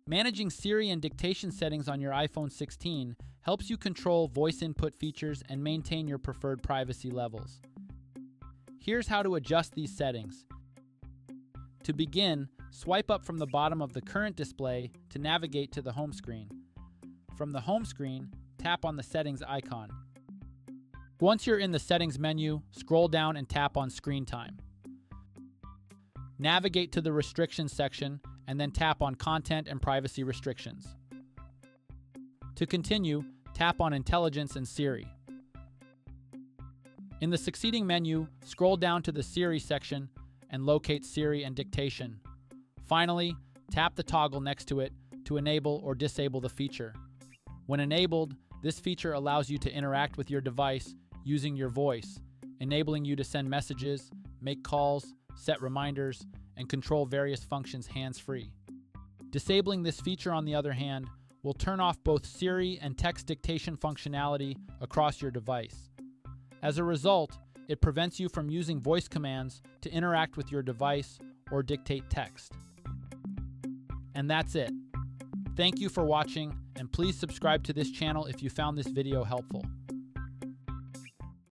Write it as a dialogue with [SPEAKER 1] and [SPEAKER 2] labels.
[SPEAKER 1] Managing Siri and Dictation settings on your iPhone 16 helps you control voice input features and maintain your preferred privacy levels. Here's how to adjust these settings. To begin, swipe up from the bottom of the current display to navigate to the home screen. From the home screen, tap on the settings icon. Once you're in the settings menu, scroll down and tap on Screen Time. Navigate to the Restrictions section and then tap on Content and Privacy Restrictions. To continue, tap on Intelligence and Siri. In the succeeding menu, scroll down to the Siri section and locate Siri and Dictation. Finally, tap the toggle next to it to enable or disable the feature. When enabled, this feature allows you to interact with your device using your voice, enabling you to send messages, make calls, set reminders, and control various functions hands-free. Disabling this feature, on the other hand, will turn off both Siri and text dictation functionality across your device. As a result, it prevents you from using voice commands to interact with your device or dictate text. And that's it. Thank you for watching, and please subscribe to this channel if you found this video helpful.